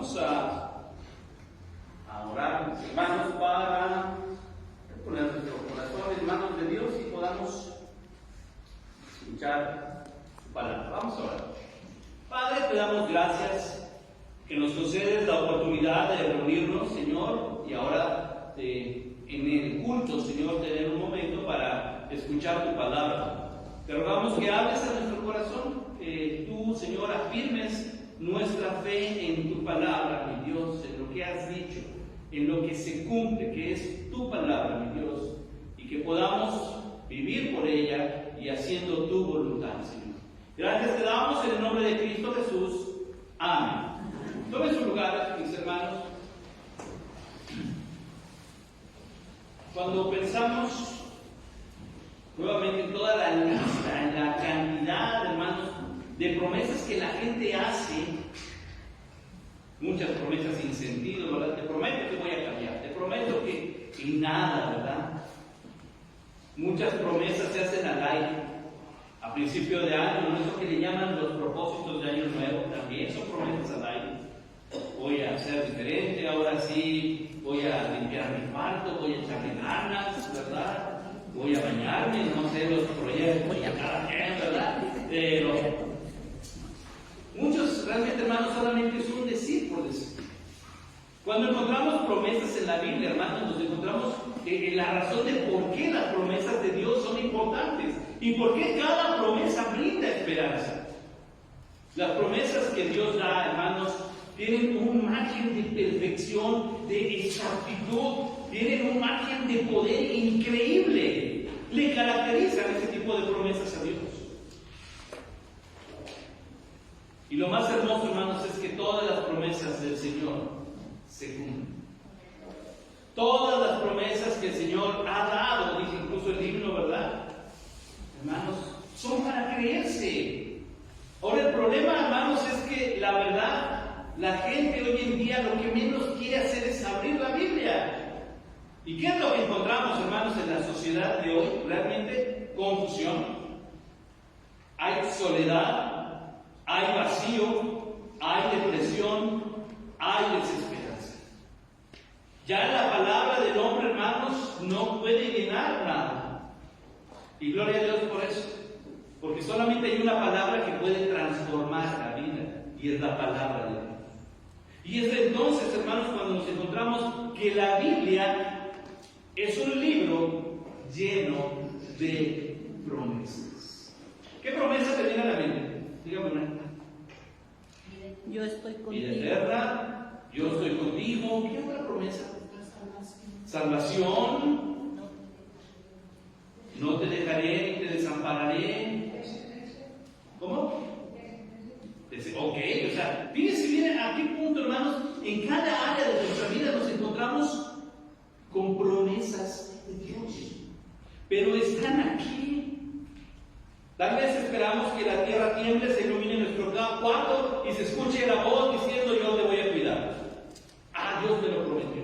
Vamos a orar, hermanos, para poner nuestro corazón en manos de Dios y podamos escuchar su palabra. Vamos a orar. Padre, te damos gracias que nos concedes la oportunidad de reunirnos, Señor, y ahora en el culto, Señor, tener un momento para escuchar tu palabra. Te rogamos que hables a nuestro corazón, que tú, Señor, afirmes nuestra fe en tu palabra, mi Dios, en lo que has dicho, en lo que se cumple, que es tu palabra, mi Dios, y que podamos vivir por ella y haciendo tu voluntad, Señor. Gracias te damos en el nombre de Cristo Jesús. Amén. Tomen su lugar, mis hermanos. Cuando pensamos nuevamente en toda la lista, en la cantidad, hermanos, de promesas que la gente hace, muchas promesas sin sentido, ¿verdad? Te prometo que voy a cambiar, te prometo que nada, ¿verdad? Muchas promesas se hacen al aire, a principio de año, ¿no? Eso que le llaman los propósitos de año nuevo, también son promesas al aire. Voy a ser diferente, ahora sí voy a limpiar mi cuarto, voy a echarle ganas, ¿verdad? Voy a bañarme, no sé, los proyectos de cada quien, ¿verdad? Muchos realmente, hermanos, solamente es un decir por decir. Cuando encontramos promesas en la Biblia, hermanos, nos encontramos la razón de por qué las promesas de Dios son importantes y por qué cada promesa brinda esperanza. Las promesas que Dios da, hermanos, tienen un margen de perfección, de exactitud, tienen un margen de poder increíble. Le caracterizan ese tipo de promesas a Dios. Y lo más hermoso, hermanos, es que todas las promesas del Señor se cumplen. Todas las promesas que el Señor ha dado, dice incluso el himno, ¿verdad? Hermanos, son para creerse. Ahora el problema, hermanos, es que la verdad, la gente hoy en día lo que menos quiere hacer es abrir la Biblia. ¿Y qué es lo que encontramos, hermanos, en la sociedad de hoy? Realmente confusión. Hay soledad. Hay vacío, hay depresión, hay desesperanza. Ya la palabra del hombre, hermanos, no puede llenar nada. Y gloria a Dios por eso. Porque solamente hay una palabra que puede transformar la vida, y es la palabra de Dios. Y es entonces, hermanos, cuando nos encontramos que la Biblia es un libro lleno de promesas. ¿Qué promesa te viene a la mente? Dígame una. Yo estoy contigo. Vida eterna, yo estoy contigo. ¿Qué otra promesa? Salvación. No te dejaré ni te desampararé. ¿Cómo? Ok, o sea, fíjense bien a qué punto, hermanos, en cada área de nuestra vida nos encontramos con promesas de Dios. Pero están aquí. Tal vez esperamos que la tierra tiemble, se ilumine nuestro cuarto y se escuche la voz diciendo: yo te voy a cuidar. Ah, Dios me lo prometió.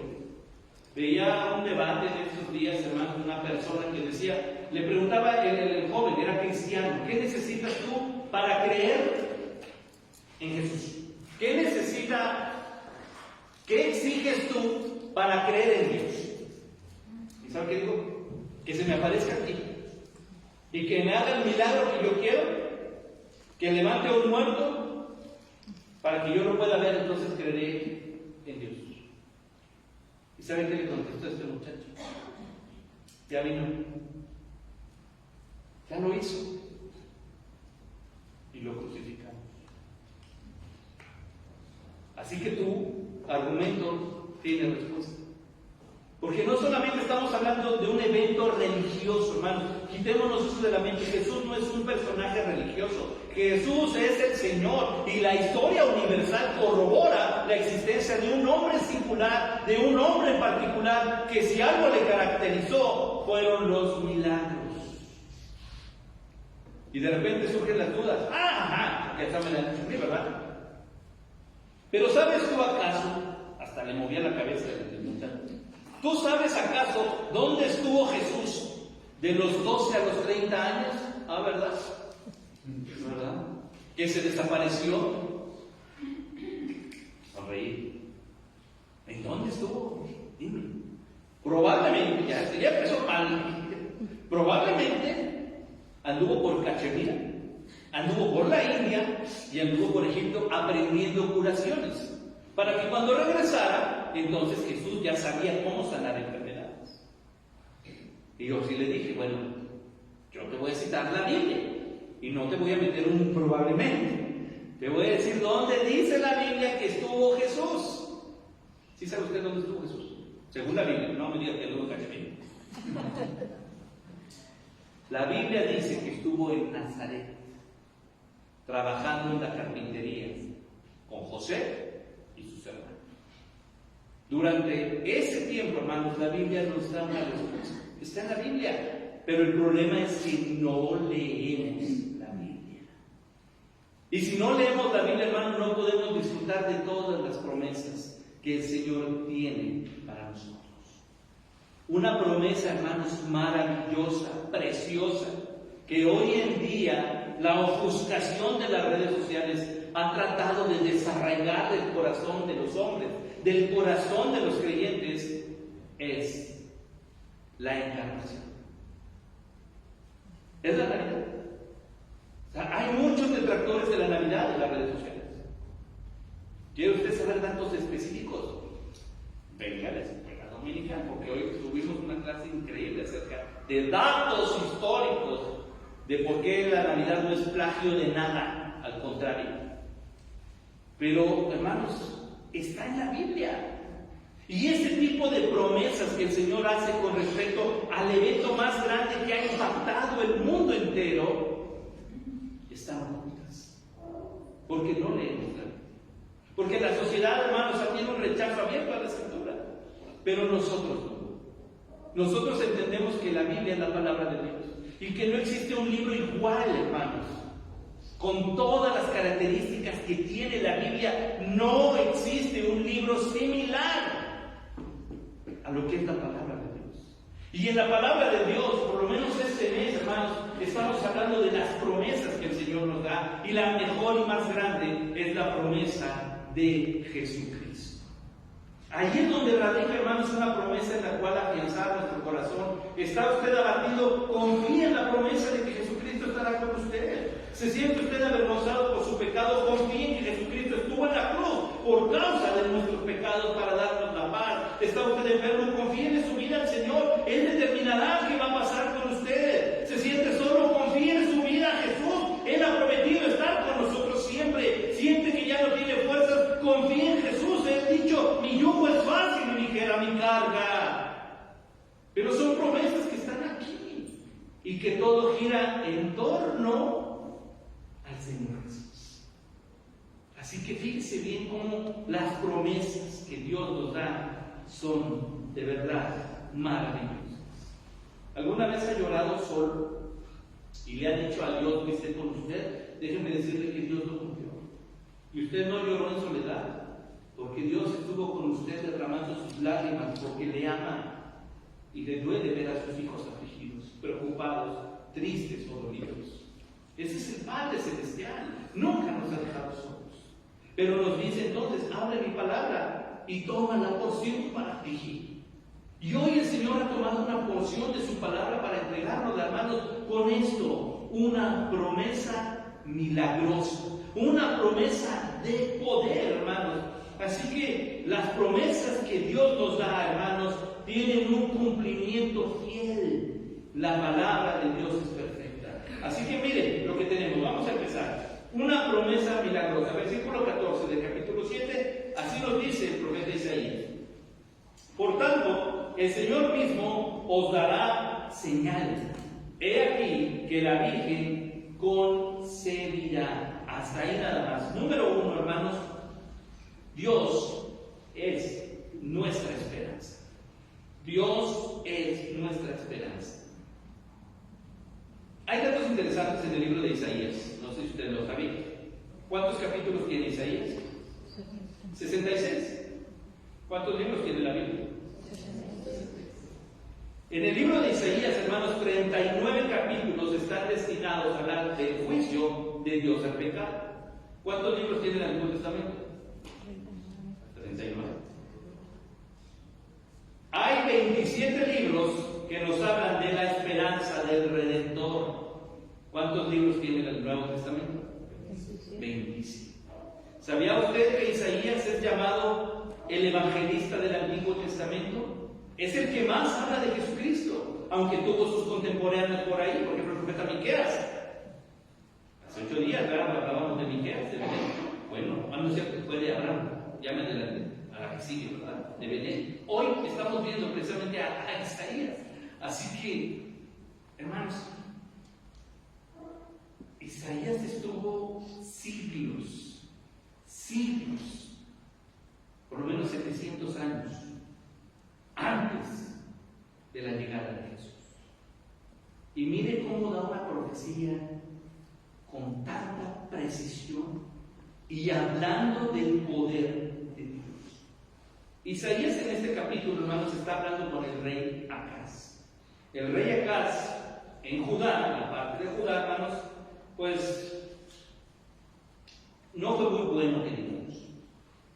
Veía un debate en estos días, hermanos, de una persona que decía, le preguntaba el joven, era cristiano: ¿qué necesitas tú para creer en Jesús? ¿Qué exiges tú para creer en Dios? ¿Y sabe qué digo? Que se me aparezca a ti. Y que me haga el milagro que yo quiero, que levante a un muerto, para que yo lo pueda ver, entonces creeré en Dios. ¿Y saben qué le contestó a este muchacho? Ya vino, ya lo hizo, y lo crucificamos. Así que tu argumento tiene respuesta. Porque no solamente estamos hablando de un evento religioso, hermanos. Quitémonos eso de la mente. Jesús no es un personaje religioso. Jesús es el Señor. Y la historia universal corrobora la existencia de un hombre singular, de un hombre en particular, que si algo le caracterizó fueron los milagros. Y de repente surgen las dudas. Ya está me la entendí, ¿verdad? Pero ¿sabes tú acaso? Hasta le movía la cabeza del muchacho. ¿Tú sabes acaso dónde estuvo Jesús de los 12 a los 30 años? ¿Verdad? ¿Verdad? Que se desapareció. Sonreí. ¿En dónde estuvo? Dime. Probablemente, ya empezó mal. Probablemente anduvo por Cachemira, anduvo por la India y anduvo por Egipto aprendiendo curaciones. Para que cuando regresara, entonces Jesús ya sabía cómo sanar enfermedades. Y yo sí le dije, bueno, yo te voy a citar la Biblia y no te voy a meter un probablemente. Te voy a decir dónde dice la Biblia que estuvo Jesús. ¿Sí sabe usted dónde estuvo Jesús? Según la Biblia, no me diga que luego Cachemira. La Biblia dice que estuvo en Nazaret, trabajando en la carpintería con José y sus hermanos. Durante ese tiempo, hermanos, la Biblia nos da una respuesta. Está en la Biblia, pero el problema es que no leemos la Biblia. Y si no leemos la Biblia, hermanos, no podemos disfrutar de todas las promesas que el Señor tiene para nosotros. Una promesa, hermanos, maravillosa, preciosa, que hoy en día la ofuscación de las redes sociales ha tratado de desarraigar del corazón de los hombres, del corazón de los creyentes, es la encarnación. Es la Navidad. O sea, hay muchos detractores de la Navidad en las redes sociales. ¿Quiere usted saber datos específicos? Venga a la escuela dominical, porque hoy tuvimos una clase increíble acerca de datos históricos de por qué la Navidad no es plagio de nada, al contrario. Pero, hermanos, está en la Biblia. Y ese tipo de promesas que el Señor hace con respecto al evento más grande que ha impactado el mundo entero, están ocultas. Porque no leemos la Biblia. Porque la sociedad, hermanos, tiene un rechazo abierto a la Escritura. Pero nosotros no. Nosotros entendemos que la Biblia es la palabra de Dios. Y que no existe un libro igual, hermanos. Con todas las características que tiene la Biblia, no existe un libro similar a lo que es la palabra de Dios. Y en la palabra de Dios, por lo menos este mes, hermanos, estamos hablando de las promesas que el Señor nos da. Y la mejor y más grande es la promesa de Jesucristo. Allí es donde radica, hermanos, una promesa en la cual afianzar nuestro corazón. ¿Está usted abatido? Confíe en la promesa de que Jesucristo estará con usted. ¿Se siente usted avergonzado por su pecado? Confíe en que Jesucristo estuvo en la cruz por causa de nuestros pecados para darnos la paz. ¿Está usted enfermo? Confíe en su vida al Señor. Él determinará qué va a pasar con usted. ¿Se siente solo? Confíe en su vida a Jesús. Él ha prometido estar con nosotros siempre. Siente que ya no tiene fuerzas. Confíe en Jesús. Él ha dicho, mi yugo es fácil y ligera mi carga. Pero son promesas que están aquí y que todo gira en torno al Señor Jesús. Así que fíjese bien cómo las promesas que Dios nos da son de verdad maravillosas. ¿Alguna vez ha llorado solo y le ha dicho a Dios que esté con usted? Déjeme decirle que Dios lo cumplió. Y usted no lloró en soledad, porque Dios estuvo con usted derramando sus lágrimas porque le ama y le duele ver a sus hijos afligidos, preocupados, tristes o dolidos. Ese es el Padre Celestial. Nunca nos ha dejado solos. Pero nos dice entonces, abre mi palabra y toma la porción para afligir. Y hoy el Señor ha tomado una porción de su palabra para entregarnos, hermanos, con esto, una promesa milagrosa, una promesa de poder, hermanos. Así que las promesas que Dios nos da, hermanos, tienen un cumplimiento fiel. La palabra de Dios es perfecta. Así que miren lo que tenemos. Vamos a empezar. Una promesa milagrosa. Versículo 14 del capítulo 7. Así nos dice el profeta Isaías. Por tanto, el Señor mismo os dará señales. He aquí que la Virgen concebirá. Hasta ahí nada más. Número 1, hermanos. Dios es nuestra esperanza. Dios es nuestra esperanza. Hay datos interesantes en el libro de Isaías. No sé si ustedes lo sabían. ¿Cuántos capítulos tiene Isaías? 66. ¿Cuántos libros tiene la Biblia? En el libro de Isaías, hermanos, 39 capítulos están destinados a hablar del juicio de Dios al pecado. ¿Cuántos libros tiene el Antiguo Testamento? 39. Hay 27 libros que nos hablan de la esperanza del Redentor. ¿Cuántos libros tiene el Nuevo Testamento? 27. ¿Sabía usted que Isaías es llamado el evangelista del Antiguo Testamento? Es el que más habla de Jesucristo, aunque tuvo sus contemporáneos por ahí, por ejemplo el profeta Miqueas. Hace 8 días hablábamos de Miqueas, de Belén. Bueno, no es cierto, fue de Abraham, ya me adelanté a la que sigue, ¿verdad? De Belén. Hoy estamos viendo precisamente a Isaías. Así que, hermanos, Isaías estuvo siglos, por lo menos 700 años antes de la llegada de Jesús. Y mire cómo da una profecía con tanta precisión y hablando del poder de Dios. Isaías en este capítulo, hermanos, está hablando con el rey Acaz. El rey Acaz en Judá, en la parte de Judá, hermanos, pues no fue muy bueno, que digamos.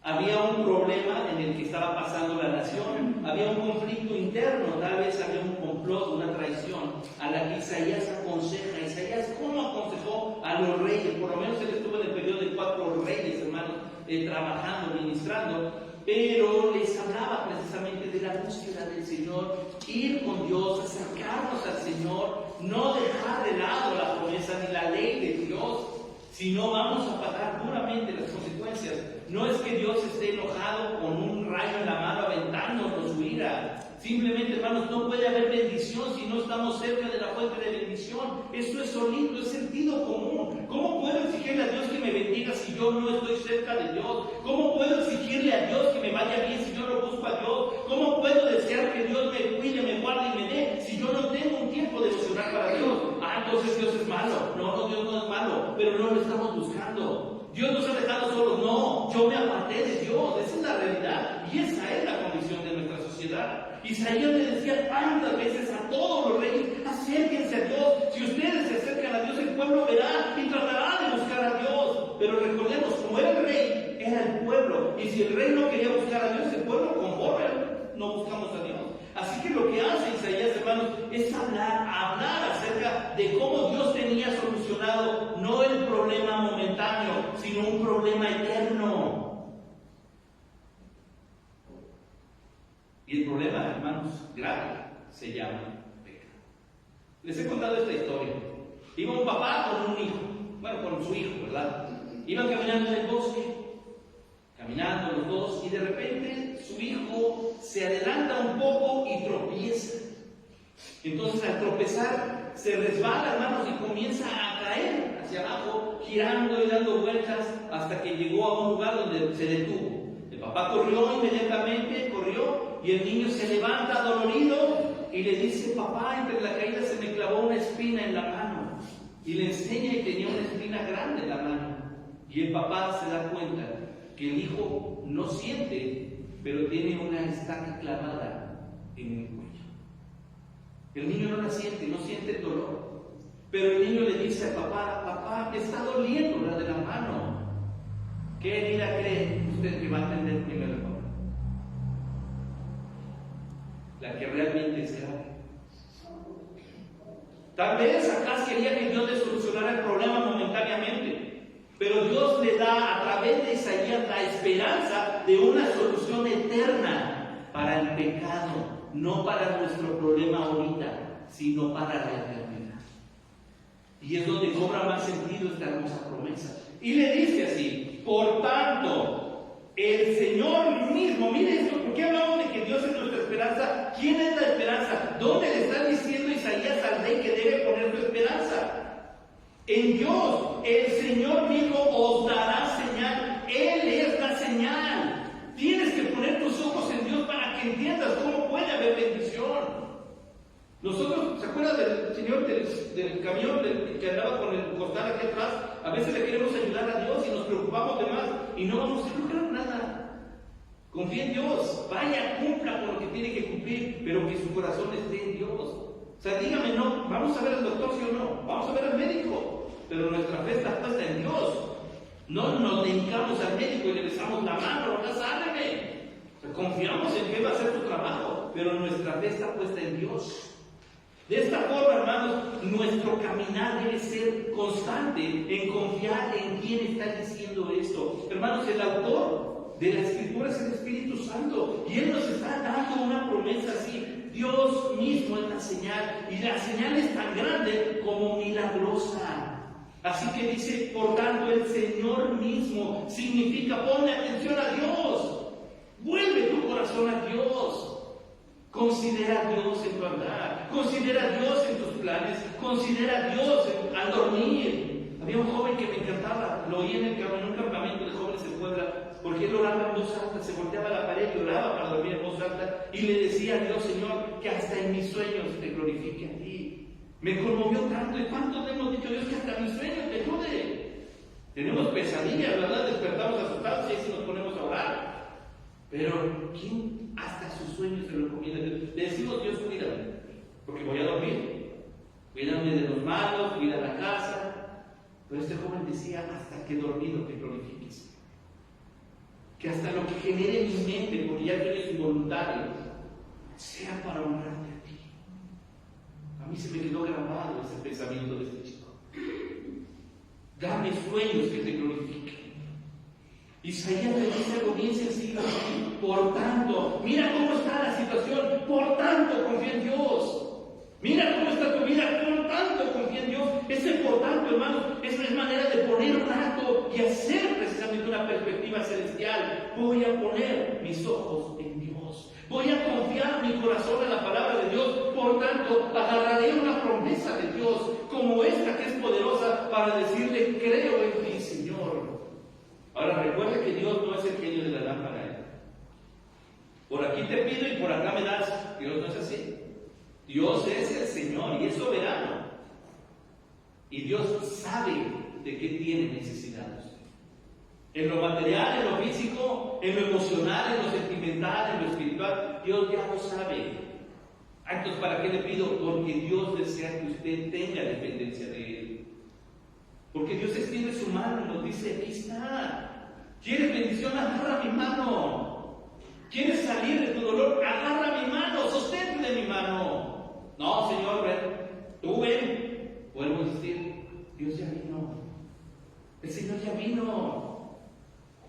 Había un problema en el que estaba pasando la nación, había un conflicto interno, tal vez había un complot, una traición, a la que Isaías aconseja. Isaías, ¿cómo aconsejó a los reyes? Por lo menos él estuvo en el periodo de 4 reyes, hermanos, trabajando, ministrando, pero les hablaba precisamente de la búsqueda del Señor, ir con Dios, acercarnos al Señor, no dejar de lado la promesa ni la ley de Dios, sino vamos a pagar duramente las consecuencias. No es que Dios esté enojado con un rayo en la mano aventándonos su ira. Simplemente, hermanos, no puede haber bendición si no estamos cerca de la fuente de bendición. Esto es solito, es sentido común. ¿Cómo puedo exigirle a Dios que me bendiga si yo no estoy cerca de Dios? ¿Cómo puedo exigirle a Dios que me vaya bien si yo no busco a Dios? ¿Cómo puedo desear que Dios me cuide, me guarde y me dé si yo no tengo un tiempo devocional para Dios? Entonces Dios es malo. No, Dios no es malo, pero no lo estamos buscando. Dios nos ha dejado solos. No, yo me aparté de Dios. Esa es la realidad y esa es la condición de nuestra sociedad. Isaías le decía tantas veces a todos los reyes: acérquense a Dios. Si ustedes se acercan a Dios, el pueblo verá y tratará de buscar a Dios. Pero recordemos, como era el rey, era el pueblo. Y si el rey no quería buscar a Dios, el pueblo conforme no buscamos a Dios. Así que lo que hace Isaías, hermanos, es hablar acerca de cómo Dios tenía solucionado no el problema momentáneo, sino un problema eterno. Y el problema, hermanos, grave, se llama pecado. Les he contado esta historia. Iba un papá con un hijo, con su hijo, ¿verdad? Iban caminando en el bosque, caminando los dos, y de repente su hijo se adelanta un poco y tropieza. Entonces, al tropezar, se resbala, hermanos, y comienza a caer hacia abajo, girando y dando vueltas hasta que llegó a un lugar donde se detuvo. El papá corrió inmediatamente, y el niño se levanta dolorido y le dice: papá, entre la caída se me clavó una espina en la mano. Y le enseña y tenía una espina grande en la mano. Y el papá se da cuenta que el hijo no siente, pero tiene una estaca clavada en el cuello. El niño no la siente, no siente el dolor. Pero el niño le dice al papá: papá, me está doliendo la de la mano. ¿Qué herida cree usted que va a atender primero, papá? La que realmente es grave. Tal vez Acaz quería que Dios le solucionara el problema momentáneamente, pero Dios le da a través de Isaías la esperanza de una solución eterna para el pecado, no para nuestro problema ahorita, sino para la eternidad. Y es donde cobra más sentido esta hermosa promesa. Y le dice así: por tanto, el Señor mismo, mire esto, ¿por qué hablamos de que Dios es nuestra esperanza? ¿Quién es la esperanza? ¿Dónde le está diciendo Isaías al rey que debe poner su esperanza? En Dios. El Señor mismo os dará señal. Él es la señal. Tienes que poner tus ojos en Dios para que entiendas cómo puede haber bendición. Nosotros, ¿se acuerdan del señor del camión que andaba con el costal aquí atrás? A veces le queremos ayudar a Dios y nos preocupamos de más y no vamos a lograr nada. Confía en Dios, vaya, cumpla con lo que tiene que cumplir, pero que su corazón esté en Dios. O sea, dígame, no, vamos a ver al doctor, sí o no, vamos a ver al médico, pero nuestra fe está puesta en Dios. No nos dedicamos al médico y le besamos la mano, no sáname. O sea, confiamos en que va a hacer su trabajo, pero nuestra fe está puesta en Dios. De esta forma, hermanos, nuestro caminar debe ser constante en confiar en quién está diciendo esto. Hermanos, el autor de la Escritura es el Espíritu Santo, y Él nos está dando una promesa así. Dios mismo es la señal, y la señal es tan grande como milagrosa. Así que dice, por tanto, el Señor mismo significa, ponle atención a Dios, vuelve tu corazón a Dios. Considera a Dios en tu andar, considera a Dios en tus planes, considera a Dios al dormir. Había un joven que me encantaba, lo oí en un campamento de jóvenes en Puebla, porque él oraba en voz alta, se volteaba a la pared y oraba para dormir en voz alta, y le decía a Dios, Señor, que hasta en mis sueños te glorifique a ti. Me conmovió tanto, y cuánto le hemos dicho a Dios que hasta mis sueños te ayude. Tenemos pesadillas, ¿verdad? Despertamos asustados y ahí sí nos ponemos a orar. Pero, ¿quién hasta sus sueños se lo recomienda? Le decimos, Dios, cuídame, porque voy a dormir. Cuídame de los malos, cuida la casa. Pero este joven decía, hasta que dormido te glorifiques. Que hasta lo que genere en mi mente, porque ya eres involuntario, sea para honrarte a ti. A mí se me quedó grabado ese pensamiento de este chico. Dame sueños que te glorifiquen. Isaías le dice algo bien sencillo. Por tanto, mira cómo está la situación. Por tanto, confía en Dios. Mira cómo está tu vida. Por tanto, confía en Dios. Ese por tanto, hermanos, es manera de poner un acto y hacer precisamente una perspectiva celestial. Voy a poner mis ojos en Dios. Voy a confiar mi corazón en la palabra de Dios. Por tanto, agarraré una promesa de Dios como esta que es poderosa para decirle, creo en ti, Señor. Ahora recuerda que Dios no es el genio de la lámpara. Por aquí te pido y por acá me das. Dios no es así. Dios es el Señor y es soberano. Y Dios sabe de qué tiene necesidades. En lo material, en lo físico, en lo emocional, en lo sentimental, en lo espiritual, Dios ya lo sabe. Entonces, ¿para qué le pido? Porque Dios desea que usted tenga dependencia de Él. Porque Dios extiende su mano y nos dice, aquí está. ¿Quieres bendición? Agarra mi mano. ¿Quieres salir de tu dolor? Agarra mi mano, sostente de mi mano. No, Señor, ven. Tú ven. Vuelvo a insistir, Dios ya vino. El Señor ya vino.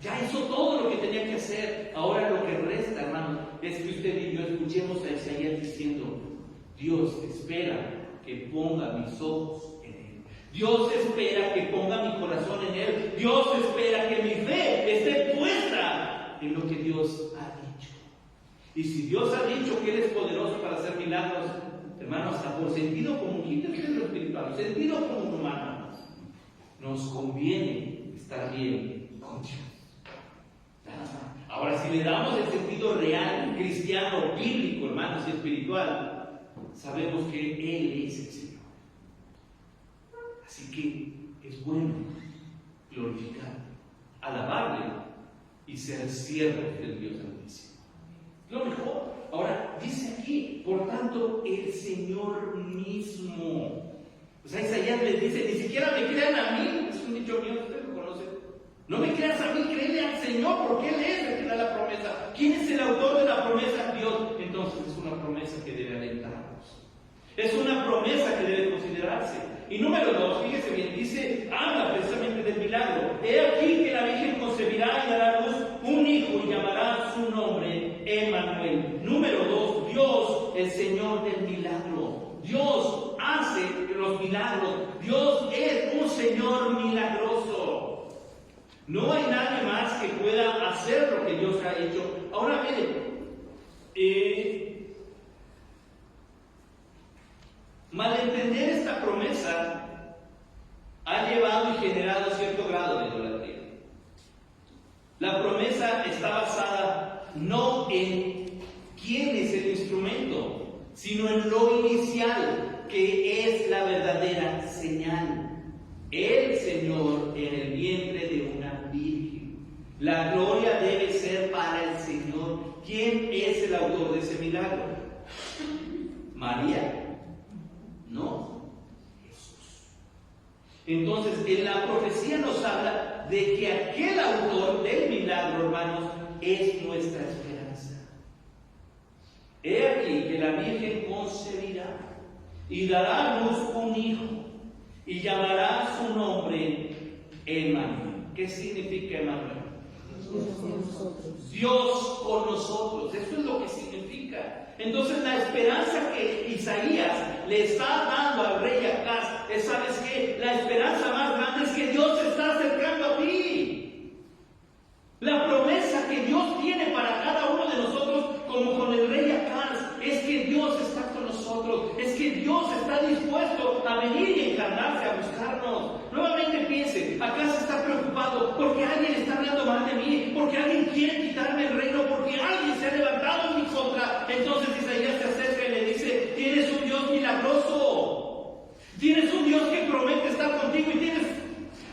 Ya hizo todo lo que tenía que hacer. Ahora lo que resta, hermano, es que usted y yo escuchemos a Isaías diciendo, Dios espera que ponga mis ojos en Él. Dios espera que ponga mi corazón en Él. Dios espera que mi fe esté puesta en lo que Dios ha dicho. Y si Dios ha dicho que Él es poderoso para hacer milagros, hermanos, hasta por sentido común, quítense lo espiritual, sentido común humano, nos conviene estar bien con Dios. Ahora, si le damos el sentido real, cristiano, bíblico, hermanos, y espiritual, sabemos que Él es el Señor. Así que es bueno glorificar, alabarle y ser siervos del Dios Altísimo. Lo mejor. Ahora, dice aquí, por tanto, el Señor mismo. O sea, Isaías les dice, ni siquiera me crean a mí. Es un dicho mío, usted lo conoce. No me creas a mí, créele al Señor, porque Él es el que da la promesa. ¿Quién es el autor de la promesa? Dios. Entonces es una promesa que debe alentarnos. Es una promesa que debe considerarse. Y número 2, fíjese bien, dice, habla precisamente del milagro. He aquí que la Virgen concebirá y dará a luz un hijo y llamará su nombre Emmanuel. Número 2, Dios, el Señor del milagro. Dios hace los milagros. Dios es un Señor milagroso. No hay nadie más que pueda hacer lo que Dios ha hecho. Ahora miren, malentender esta promesa ha llevado y generado cierto grado de idolatría. La promesa está basada no en quién es el instrumento, sino en lo inicial, que es la verdadera señal. El Señor en el vientre de una virgen. La gloria debe ser para el Señor. ¿Quién es el autor de ese milagro? ¿María? No, Jesús. Entonces, en la profecía nos habla de que aquel autor del milagro, hermanos, es nuestra esperanza. He aquí que la Virgen concebirá y dará a luz un hijo y llamará su nombre Emmanuel. ¿Qué significa Emmanuel? Dios con nosotros. Eso es lo que significa. Entonces la esperanza que Isaías le está dando al rey Acaz es, ¿sabes qué? La esperanza más grande es que Dios se está acercando a ti. La promesa que Dios tiene para cada uno de nosotros, como con el rey Acaz, es que Dios está con nosotros, es que Dios está dispuesto a venir y encarnarse, a buscarnos. Nuevamente piense, Acaz está preocupado porque alguien está hablando mal de mí, porque alguien quiere quitarme el reino, porque alguien se ha levantado en mi contra. Entonces Isaías se acerca y le dice: tienes un Dios milagroso, tienes un Dios que promete estar contigo y tienes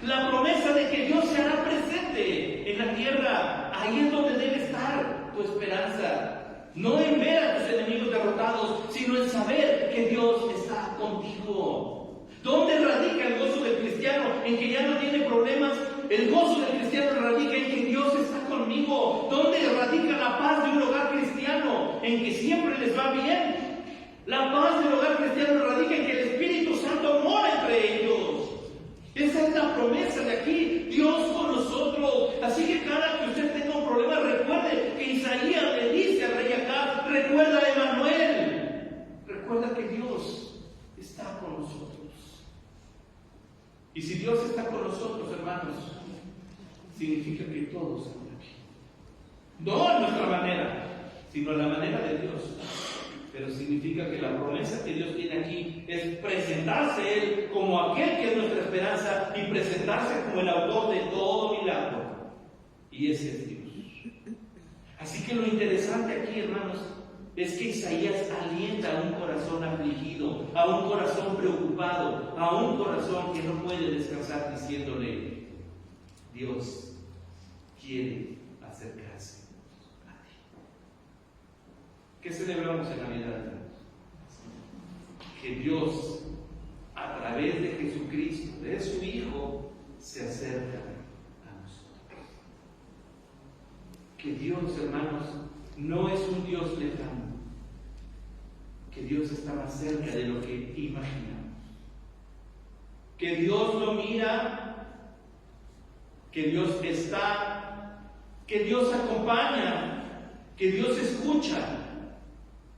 la promesa de que Dios se hará presente en la tierra. Ahí es donde debe estar tu esperanza. No en ver a tus enemigos derrotados, sino en saber que Dios está contigo. ¿Dónde radica el gozo del cristiano? En que ya no tiene problemas. El gozo del cristiano radica en que Dios está conmigo. ¿Dónde radica la paz de un hogar cristiano? En que siempre les va bien. La paz del hogar cristiano radica en que el Espíritu Santo mora entre ellos. Esa es la promesa de aquí, Dios con nosotros. Así que cada que usted tenga un problema, recuerde que Isaías le dice al rey Acaz: recuerda a Emmanuel, recuerda que Dios está con nosotros. Y si Dios está con nosotros, hermanos, significa que todos están aquí. No a nuestra manera, sino a la manera de Dios. Pero significa que la promesa que Dios tiene aquí es presentarse Él como aquel que es nuestra esperanza y presentarse como el autor de todo milagro. Y ese es Dios. Así que lo interesante aquí, hermanos, es que Isaías alienta a un corazón afligido, a un corazón preocupado, a un corazón que no puede descansar, diciéndole: Dios quiere acercarse. ¿Qué celebramos en Navidad? Que Dios, a través de Jesucristo, de su Hijo, se acerca a nosotros. Que Dios, hermanos, no es un Dios lejano. Que Dios está más cerca de lo que imaginamos. Que Dios lo mira, que Dios está, que Dios acompaña, que Dios escucha.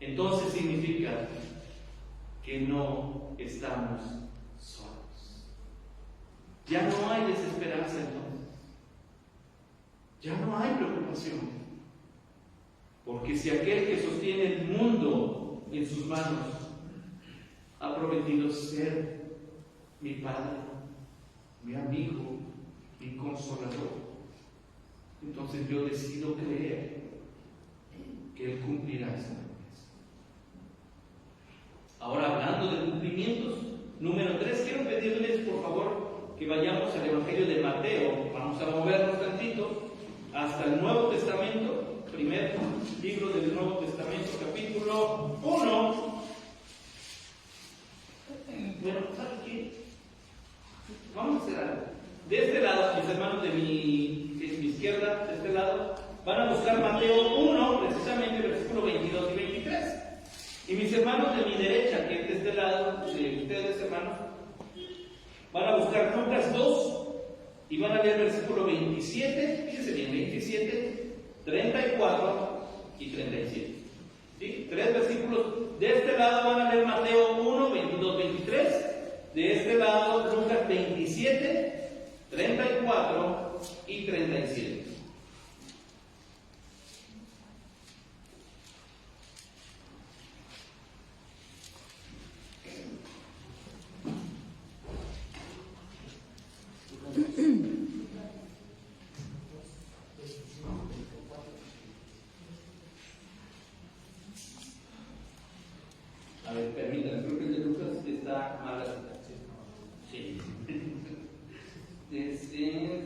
Entonces significa que no estamos solos. Ya no hay desesperanza entonces. Ya no hay preocupación. Porque si aquel que sostiene el mundo en sus manos ha prometido ser mi Padre, mi amigo, mi consolador, entonces yo decido creer que Él cumplirá esa promesa. Ahora, hablando de cumplimientos, número 3, quiero pedirles por favor que vayamos al Evangelio de Mateo. Vamos a movernos tantito hasta el Nuevo Testamento, primer libro del Nuevo Testamento, capítulo 1. Bueno, ¿sabes qué? Vamos a hacer algo. De este lado, mis hermanos de mi izquierda, de este lado, van a buscar Mateo 1, precisamente versículo 22 y 23. Y mis hermanos de mi derecha, que es de este lado, de ustedes, hermanos, van a buscar Lucas 2 y van a leer versículo 27, fíjense bien, 27, 34 y 37. ¿Sí? 3 versículos. De este lado van a leer Mateo 1, 22, 23. De este lado, Lucas 27, 34 y 37. A ver, permítanme, creo que el de Lucas está mal así. Sí. Desde...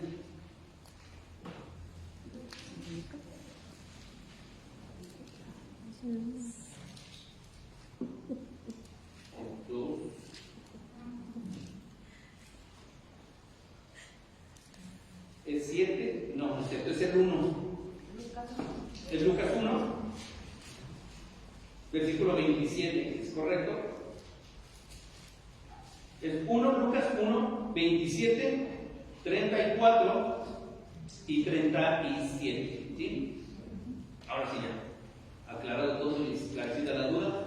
¿Es 7? No, no es cierto, es el 1. ¿Es Lucas 1? versículo 27, ¿es correcto? Es Lucas 1, 27, 34 y 37. ¿Sí? Ahora sí ya, aclarado todo y esclarecida la duda.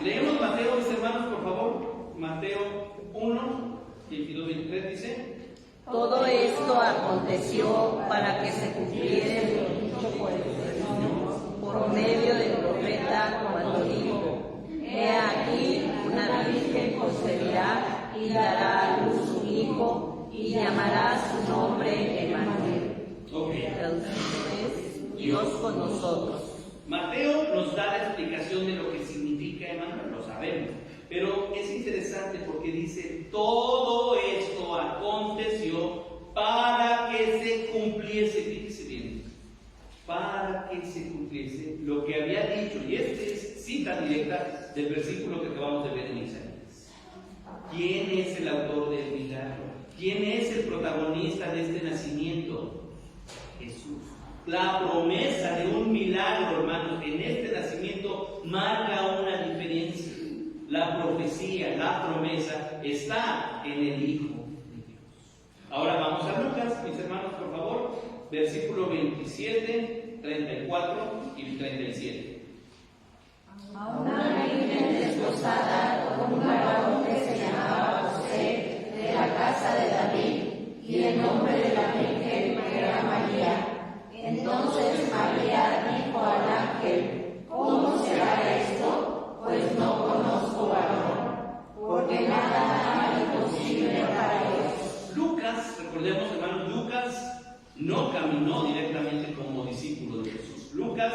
Leemos Mateo, mis hermanos, por favor. Mateo 1, 22, 23 dice: Todo esto aconteció para que se cumpliera lo dicho por el Señor por medio del profeta cuando dijo: He aquí, una virgen concebirá y dará a luz un hijo y llamará su nombre Emmanuel. Traducido es Dios con nosotros. Mateo nos da la explicación de lo que significa Emmanuel, lo sabemos, pero es interesante porque dice: todo esto aconteció para que se cumpliese, fíjese bien, para que se cumpliese lo que había dicho, y es cita directa del versículo que acabamos de ver en Isaías. ¿Quién es el autor del milagro? ¿Quién es el protagonista de este nacimiento? Jesús. La promesa de un milagro, hermanos, en este nacimiento marca una diferencia. La profecía, la promesa está en el Hijo de Dios. Ahora vamos a Lucas, mis hermanos, por favor, versículo 27, 34 y 37. A una virgen desposada con un varón que se llamaba José, de la casa de David, y el nombre de la virgen era María. Entonces María dijo al ángel: ¿Cómo será esto? Pues no conozco varón, porque nada hay imposible para Dios. Lucas, recordemos, hermanos, Lucas no caminó directamente como discípulo de Jesús. Lucas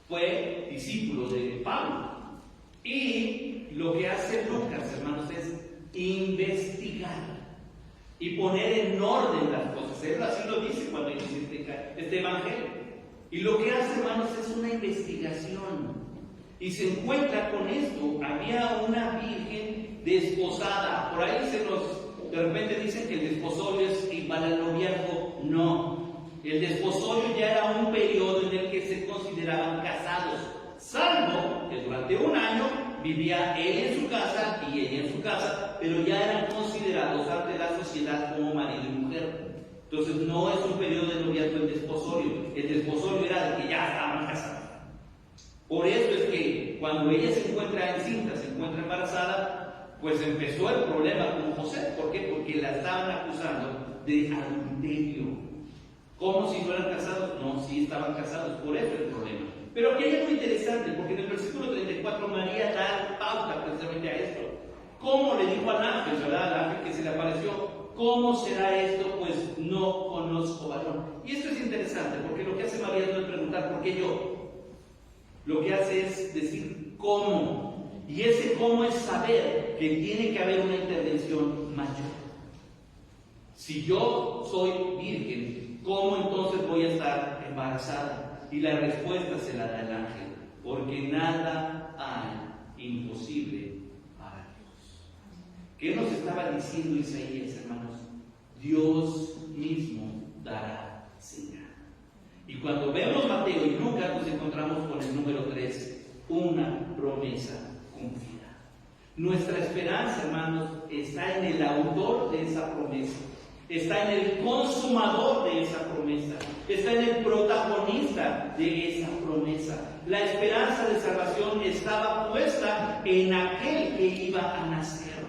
fue discípulo de Pablo. Y lo que hace Lucas, hermanos, es investigar y poner en orden las cosas. Él así lo dice cuando inicia este evangelio. Y lo que hace, hermanos, es una investigación. Y se encuentra con esto. Había una virgen desposada. Por ahí de repente dicen que el desposorio es igual al noviazgo. No. El desposorio ya era un periodo en el que se consideraban casados, salvo que durante un año vivía él en su casa y ella en su casa, pero ya eran considerados ante la sociedad como marido y mujer. Entonces no es un periodo de noviazgo el desposorio. El desposorio era de que ya estaban casados. Por eso es que cuando ella se encuentra encinta, se encuentra embarazada, pues empezó el problema con José. ¿Por qué? Porque la estaban acusando de adulterio. ¿Cómo si no eran casados? No, sí estaban casados, por eso el problema. Pero aquí hay algo interesante, porque en el versículo 34 María da pauta precisamente a esto. ¿Cómo le dijo al ángel, verdad? Al ángel que se le apareció: ¿cómo será esto? Pues no conozco varón. Y esto es interesante, porque lo que hace María no es preguntar ¿por qué yo? Lo que hace es decir ¿cómo? Y ese cómo es saber que tiene que haber una intervención mayor. Si yo soy virgen, ¿cómo entonces voy a estar embarazada? Y la respuesta se la da el ángel: porque nada hay imposible para Dios. ¿Qué nos estaba diciendo Isaías, hermanos? Dios mismo dará señal. Y cuando vemos Mateo y Lucas, nos encontramos con el número 3, una promesa cumplida. Nuestra esperanza, hermanos, está en el autor de esa promesa. Está en el consumador de esa promesa. Está en el protagonista de esa promesa. La esperanza de salvación estaba puesta en aquel que iba a nacer.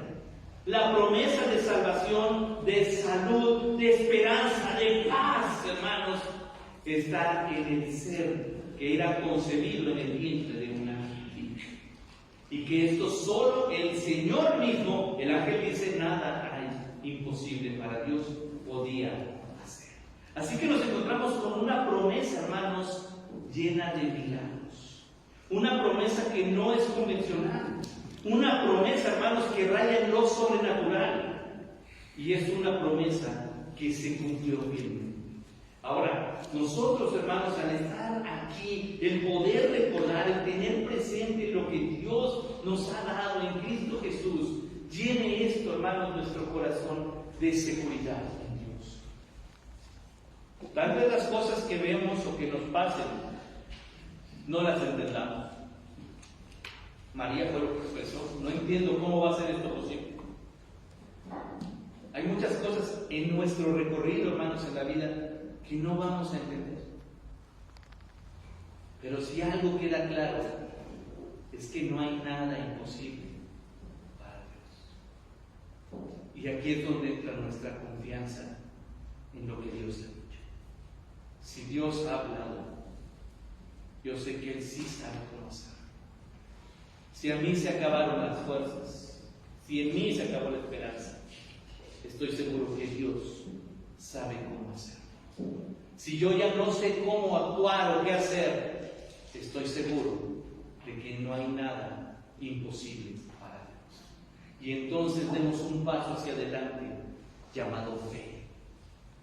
La promesa de salvación, de salud, de esperanza, de paz, hermanos, está en el ser que era concebido en el vientre de una virgen. Y que esto solo el Señor mismo, el ángel dice, nada hay imposible para Dios, podía hacer. Así que nos encontramos con una promesa, hermanos, llena de milagros. Una promesa que no es convencional. Una promesa, hermanos, que raya en lo sobrenatural. Y es una promesa que se cumplió bien. Ahora, nosotros, hermanos, al estar aquí, el poder recordar, el tener presente lo que Dios nos ha dado en Cristo Jesús, llene esto, hermanos, nuestro corazón de seguridad en Dios. Tal vez las cosas que vemos o que nos pasen no las entendamos. María fue lo que expresó. No entiendo cómo va a ser esto posible. Hay muchas cosas en nuestro recorrido, hermanos, en la vida que no vamos a entender. Pero si algo queda claro, es que no hay nada imposible para Dios. Y aquí es donde entra nuestra confianza en lo que Dios ha dicho. Si Dios ha hablado, yo sé que Él sí sabe cómo hacerlo. Si a mí se acabaron las fuerzas, si en mí se acabó la esperanza, estoy seguro que Dios sabe cómo hacerlo. Si yo ya no sé cómo actuar o qué hacer, estoy seguro de que no hay nada imposible para Dios. Y entonces demos un paso hacia adelante llamado fe.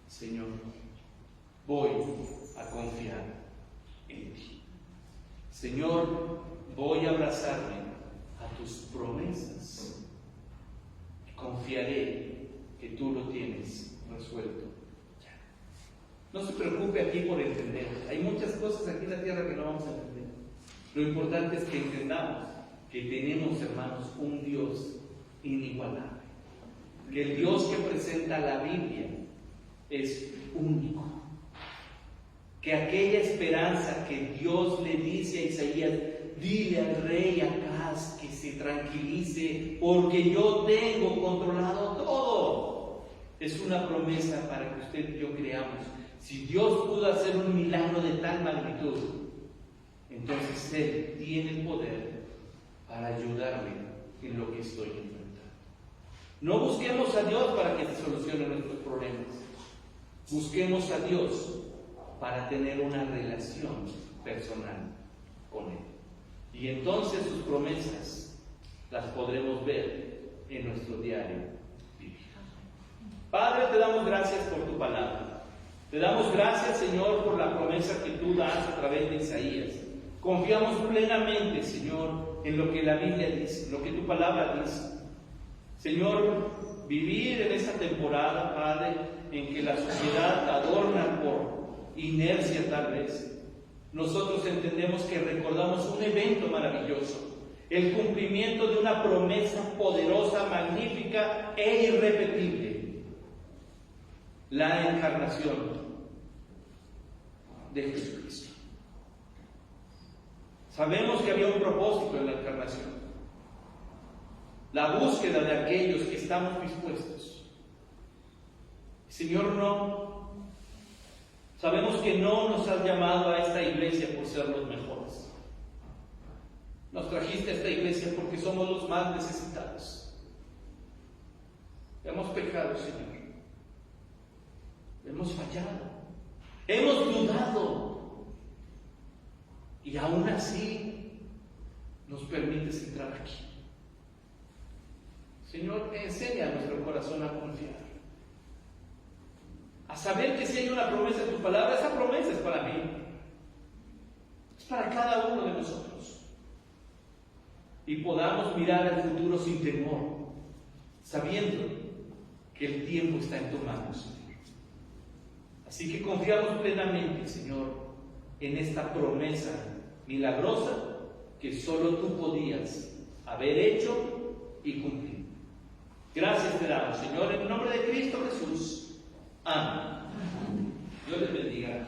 Señor, voy a confiar en ti. Señor, voy a abrazarme a tus promesas. Confiaré que tú lo tienes resuelto ya. No se preocupe aquí por entender. Hay muchas cosas aquí en la tierra que no vamos a entender. Lo importante es que entendamos que tenemos, hermanos, un Dios inigualable. Que el Dios que presenta la Biblia es único. Que aquella esperanza que Dios le dice a Isaías: dile al rey Acaz que se tranquilice, porque yo tengo controlado todo. Es una promesa para que usted y yo creamos. Si Dios pudo hacer un milagro de tal magnitud, entonces Él tiene el poder para ayudarme en lo que estoy enfrentando. No busquemos a Dios para que se solucionen nuestros problemas. Busquemos a Dios para tener una relación personal con Él. Y entonces sus promesas las podremos ver en nuestro diario vivir. Padre, te damos gracias por tu palabra. Te damos gracias, Señor, por la promesa que tú das a través de Isaías. Confiamos plenamente, Señor, en lo que la Biblia dice, lo que tu palabra dice. Señor, vivir en esta temporada, Padre, en que la sociedad adorna por inercia tal vez, nosotros entendemos que recordamos un evento maravilloso, el cumplimiento de una promesa poderosa, magnífica e irrepetible: la encarnación de Jesucristo. Sabemos que había un propósito en la encarnación: la búsqueda de aquellos que estamos dispuestos. Señor, no. Sabemos que no nos has llamado a esta iglesia por ser los mejores. Nos trajiste a esta iglesia porque somos los más necesitados. Hemos pecado, Señor. Hemos fallado. Hemos dudado. Y aún así nos permites entrar aquí. Señor, enseña a nuestro corazón a confiar. A saber que si hay una promesa en tu palabra, esa promesa es para mí. Es para cada uno de nosotros. Y podamos mirar al futuro sin temor, sabiendo que el tiempo está en tu mano, Señor. Así que confiamos plenamente, Señor, en esta promesa milagrosa que solo tú podías haber hecho y cumplir. Gracias te damos, Señor, en el nombre de Cristo Jesús. Amén. Dios les bendiga.